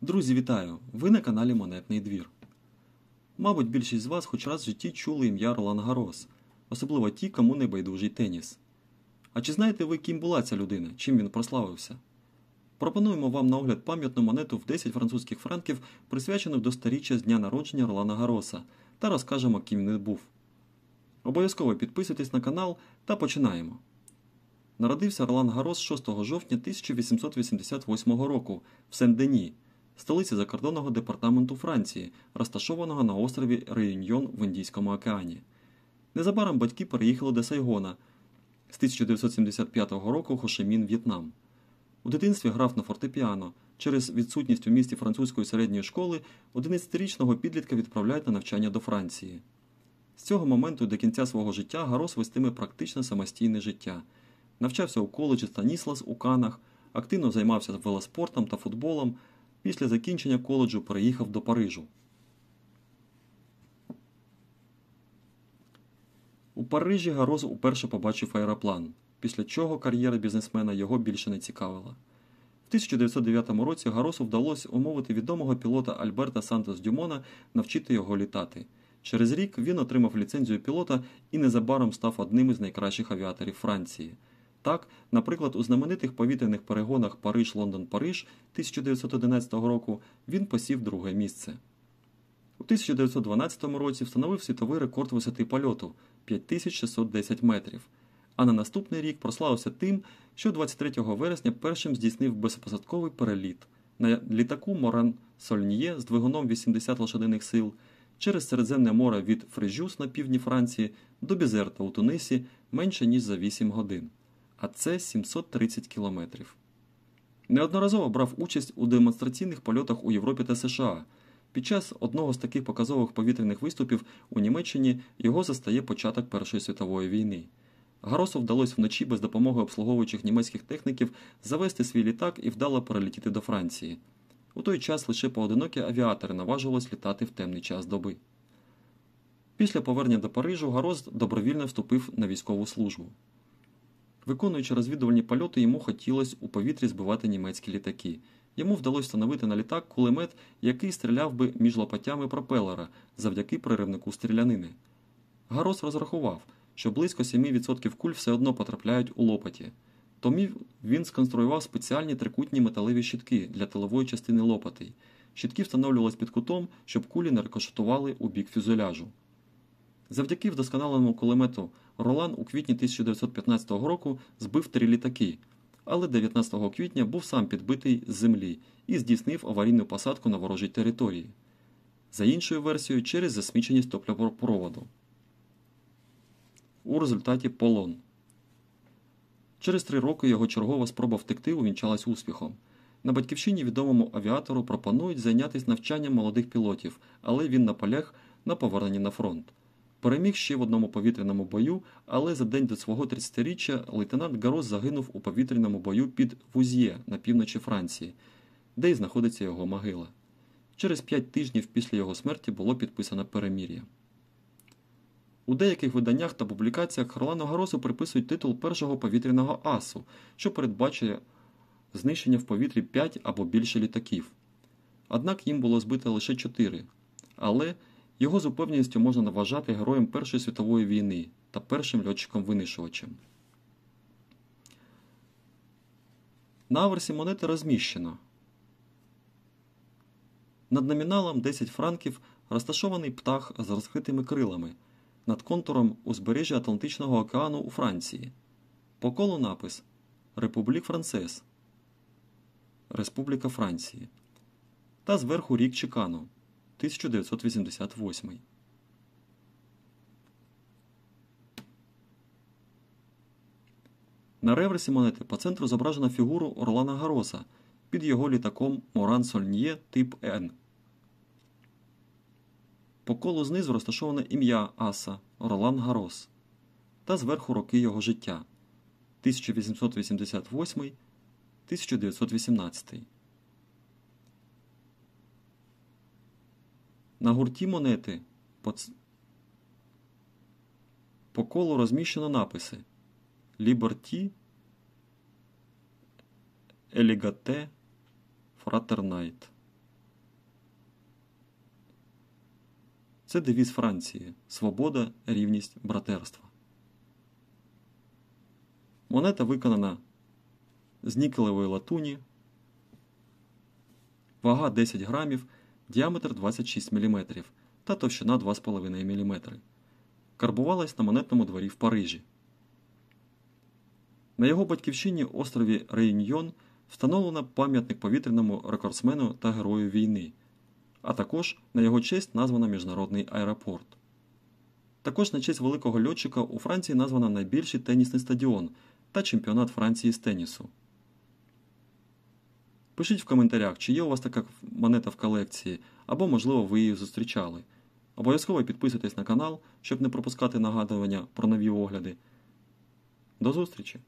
Друзі, вітаю! Ви на каналі Монетний двір. Мабуть, більшість з вас хоч раз в житті чули ім'я Ролан Гарос, особливо ті, кому не байдужий теніс. А чи знаєте ви, ким була ця людина, чим він прославився? Пропонуємо вам на огляд пам'ятну монету в 10 французьких франків, присвячену до сторіччя з дня народження Ролана Гароса, та розкажемо, ким він був. Обов'язково підписуйтесь на канал та починаємо. Народився Ролан Гарос 6 жовтня 1888 року в Сен-Дені, столиці закордонного департаменту Франції, розташованого на острові Реюньйон в Індійському океані. Незабаром батьки переїхали до Сайгона, з 1975 року Хошимін, В'єтнам. У дитинстві грав на фортепіано. Через відсутність у місті французької середньої школи 11-річного підлітка відправляють на навчання до Франції. З цього моменту до кінця свого життя Гарос вестиме практично самостійне життя. Навчався у коледжі Станіслас у Канах, активно займався велоспортом та футболом. Після закінчення коледжу переїхав до Парижу. У Парижі Гарос уперше побачив аероплан, після чого кар'єра бізнесмена його більше не цікавила. В 1909 році Гаросу вдалося умовити відомого пілота Альберта Сантос-Дюмона навчити його літати. Через рік він отримав ліцензію пілота і незабаром став одним із найкращих авіаторів Франції. Так, наприклад, у знаменитих повітряних перегонах Париж-Лондон-Париж 1911 року він посів друге місце. У 1912 році встановив світовий рекорд висоти польоту – 5610 метрів, а на наступний рік прославився тим, що 23 вересня першим здійснив безпосадковий переліт на літаку Моран-Сольніє з двигуном 80 лошадиних сил через Середземне море від Фрежюс на півдні Франції до Бізерта у Тунисі менше ніж за 8 годин. А це 730 кілометрів. Неодноразово брав участь у демонстраційних польотах у Європі та США. Під час одного з таких показових повітряних виступів у Німеччині його застає початок Першої світової війни. Гаросу вдалося вночі без допомоги обслуговуючих німецьких техніків завести свій літак і вдало перелетіти до Франції. У той час лише поодинокі авіатори наважувались літати в темний час доби. Після повернення до Парижу Гарос добровільно вступив на військову службу. Виконуючи розвідувальні польоти, йому хотілося у повітрі збивати німецькі літаки. Йому вдалося встановити на літак кулемет, який стріляв би між лопатями пропелера завдяки приривнику стрілянини. Гарос розрахував, що близько 7% куль все одно потрапляють у лопаті. Тому він сконструював спеціальні трикутні металеві щитки для тилової частини лопатей. Щитки встановлювалися під кутом, щоб кулі не рикошетували у бік фюзеляжу. Завдяки вдосконаленому кулемету Ролан у квітні 1915 року збив 3 літаки, але 19 квітня був сам підбитий з землі і здійснив аварійну посадку на ворожій території. За іншою версією, через засміченість топлопроводу. У результаті полон. Через 3 роки його чергова спроба втекти увінчалась успіхом. На батьківщині відомому авіатору пропонують зайнятися навчанням молодих пілотів, але він наполяг на поверненні на фронт. Переміг ще в одному повітряному бою, але за день до свого 30-річчя лейтенант Гарос загинув у повітряному бою під Вузьє на півночі Франції, де й знаходиться його могила. Через 5 тижнів після його смерті було підписано перемир'я. У деяких виданнях та публікаціях Ролану Гаросу приписують титул першого повітряного асу, що передбачує знищення в повітрі 5 або більше літаків. Однак їм було збито лише 4, але його з упевненістю можна вважати героєм Першої світової війни та першим льотчиком-винищувачем. На аверсі монети розміщено. Над номіналом 10 франків розташований птах з розкритими крилами, над контуром узбережжя Атлантичного океану у Франції. По колу напис «Републік Франсез» – Республіка Франції. Та зверху рік чекану – 1988. На реверсі монети по центру зображена фігуру Ролана Гароса під його літаком Моран-Сольніє тип Н. По колу знизу розташоване ім'я аса Ролан Гарос та зверху роки його життя 1888-1918. На гурті монети по колу розміщено написи «Liberty», «Elegate», «Fraternite». Це девіз Франції – свобода, рівність, братерство. Монета виконана з нікелевої латуні, вага 10 грамів, діаметр 26 мм та товщина 2,5 мм. Карбувалась на монетному дворі в Парижі. На його батьківщині острові Реюньйон встановлено пам'ятник повітряному рекордсмену та герою війни, а також на його честь названо міжнародний аеропорт. Також на честь великого льотчика у Франції названо найбільший тенісний стадіон та чемпіонат Франції з тенісу. Пишіть в коментарях, чи є у вас така монета в колекції, або, можливо, ви її зустрічали. Обов'язково підписуйтесь на канал, щоб не пропускати нагадування про нові огляди. До зустрічі!